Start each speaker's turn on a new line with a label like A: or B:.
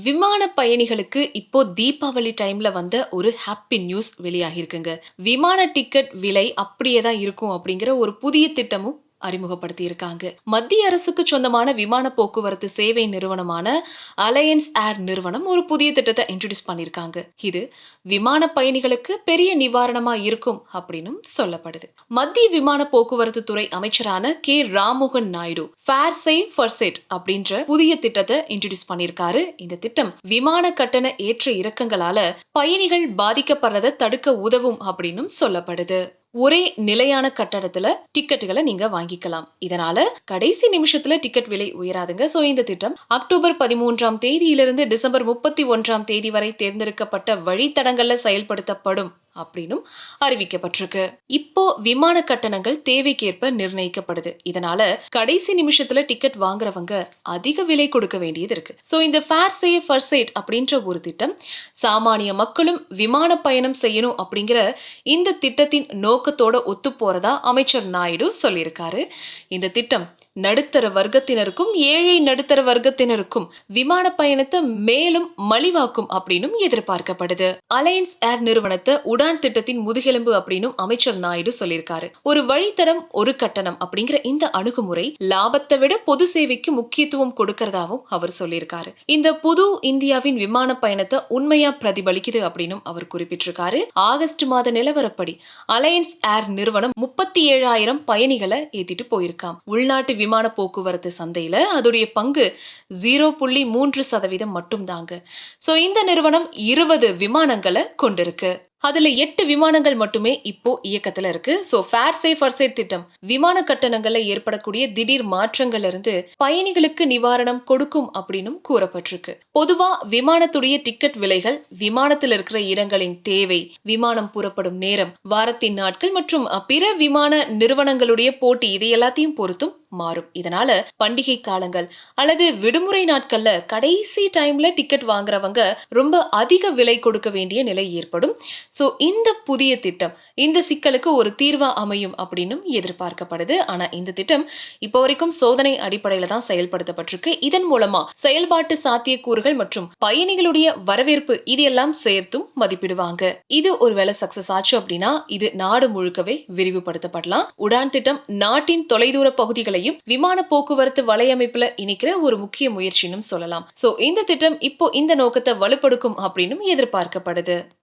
A: விமான பயணிகளுக்கு இப்போ தீபாவளி டைம்ல வந்த ஒரு ஹாப்பி நியூஸ் வெளியாகியிருக்குங்க. விமான டிக்கெட் விலை அப்படியே தான் இருக்கும் அப்படிங்கிற ஒரு புதிய திட்டமும் அறிமுகப்படுத்தி இருக்காங்க. மத்திய அரசுக்கு சொந்தமான விமான போக்குவரத்து சேவை நிறுவனமான அலையன்ஸ் ஏர் நிறுவனம் ஒரு புதிய திட்டத்தை இன்ட்ரோடியூஸ் பண்ணிருக்காங்க. இது விமான பயணிகளுக்கு பெரிய நிவாரணமா இருக்கும் அப்படின்னு சொல்லப்படுது. மத்திய விமான போக்குவரத்து துறை அமைச்சரான கே ராம்மோகன் நாயுடு ஃபேர் சேவ் ஃபர்செட் அப்படின்ற புதிய திட்டத்தை இன்ட்ரோடியூஸ் பண்ணிருக்காரு. இந்த திட்டம் விமான கட்டண ஏற்ற இறக்கங்களால பயணிகள் பாதிக்கப்படுறதை தடுக்க உதவும் அப்படின்னு சொல்லப்படுது. ஒரே நிலையான கட்டணத்துல டிக்கெட்டுகளை நீங்க வாங்கிக்கலாம். இதனால கடைசி நிமிஷத்துல டிக்கெட் விலை உயராதுங்க. சோ இந்த திட்டம் அக்டோபர் 13ஆம் தேதியிலிருந்து டிசம்பர் 31ஆம் தேதி வரை தேர்ந்தெடுக்கப்பட்ட வழித்தடங்கள்ல செயல்படுத்தப்படும் அப்படின்னும் அறிவிக்கப்பட்டிருக்கு. இப்போ விமான கட்டணங்கள் தேவைக்கேற்ப நிர்ணயிக்கப்படுது. இதனால கடைசி நிமிஷத்துல டிக்கெட் வாங்குறவங்க அதிக விலை கொடுக்க வேண்டியது இருக்கு. சோ இந்த ஃபேர் சேவ் ஃபர்செட் அப்படின்ற ஒரு திட்டம் சாமானிய மக்களும் விமான பயணம் செய்யணும் அப்படிங்கிற இந்த திட்டத்தின் நோக்கத்தோட ஒத்து போறதா அமைச்சர் நாயுடு சொல்லியிருக்காரு. இந்த திட்டம் நடுத்தர வர்க்கத்தினருக்கும் ஏழை நடுத்தர வர்க்கத்தினருக்கும் விமான பயணத்தை மேலும் மலிவாக்கும் அப்படின்னும் எதிர்பார்க்கப்படுது. அலையன்ஸ் ஏர் நிறுவனத்தை உடான் திட்டத்தின் முதுகெலும்பு அப்படின்னு அமைச்சர் நாயுடு சொல்லியிருக்காரு. ஒரு வழித்தடம் ஒரு கட்டணம் அப்படிங்கிற இந்த அணுகுமுறை லாபத்தை விட பொது சேவைக்கு முக்கியத்துவம் கொடுக்கறதாவும் அவர் சொல்லியிருக்காரு. இந்த புது இந்தியாவின் விமான பயணத்தை உண்மையா பிரதிபலிக்குது அப்படின்னு அவர் குறிப்பிட்டிருக்காரு. ஆகஸ்ட் மாத நிலவரப்படி அலையன்ஸ் ஏர் நிறுவனம் 37,000 பயணிகளை ஏத்திட்டு போயிருக்காம். உள்நாட்டு விமான போக்குவரத்து சந்தையில அதோடைய பங்கு 0.3% மட்டும் தாங்க. சோ இந்த நிறுவனம் 20 விமானங்களை கொண்டிருக்கு. அதுல 8 விமானங்கள் மட்டுமே இப்போ இயக்கத்துல இருக்கு. சோ ஃபேர் சேவ் ஃபர்செட் திட்டம் விமான கட்டணங்கள்ல ஏற்படக்கூடிய திடீர் மாற்றங்கள்ல இருந்து பயணிகளுக்கு நிவாரணம் கொடுக்கும் அப்படின்னும் கூறப்பட்டிருக்கு. பொதுவா விமானத்துடைய டிக்கெட் விலைகள் விமானத்தில் இருக்கிற இடங்களின் தேவை, விமானம் புறப்படும் நேரம், வாரத்தின் நாட்கள் மற்றும் பிற விமான நிறுவனங்களுடைய போட்டி இது எல்லாத்தையும் பொறுத்தும் மாறும். இதனால பண்டிகை காலங்கள் அல்லது விடுமுறை நாட்கள்ல கடைசி டைம்ல டிக்கெட் வாங்குறவங்க ரொம்ப அதிக விலை கொடுக்க வேண்டிய நிலை ஏற்படும். சோ இந்த புதிய திட்டம் இந்த சிக்கலுக்கு ஒரு தீர்வா அமையும் அப்படின்னு எதிர்பார்க்கப்படுது. ஆனா இந்த திட்டம் இப்போ வரைக்கும் சோதனை அடிப்படையில தான் செயல்படுத்தப்பட்டிருக்கு. இதன் மூலமா செயல்பாட்டு சாத்தியக்கூறுகள் மற்றும் பயணிகளுடைய வரவேற்பு இதெல்லாம் சேர்த்தும் மதிப்பிடுவாங்க. இது ஒருவேளை சக்சஸ் ஆச்சு அப்படின்னா இது நாடு முழுக்கவே விரிவுபடுத்தப்படலாம். உடான் திட்டம் நாட்டின் தொலைதூர பகுதிகளையும் விமான போக்குவரத்து வலையமைப்புல இணைக்கிற ஒரு முக்கிய முயற்சின்னு சொல்லலாம். சோ இந்த திட்டம் இப்போ இந்த நோக்கத்தை வலுப்படுத்தும் அப்படின்னு எதிர்பார்க்கப்படுது.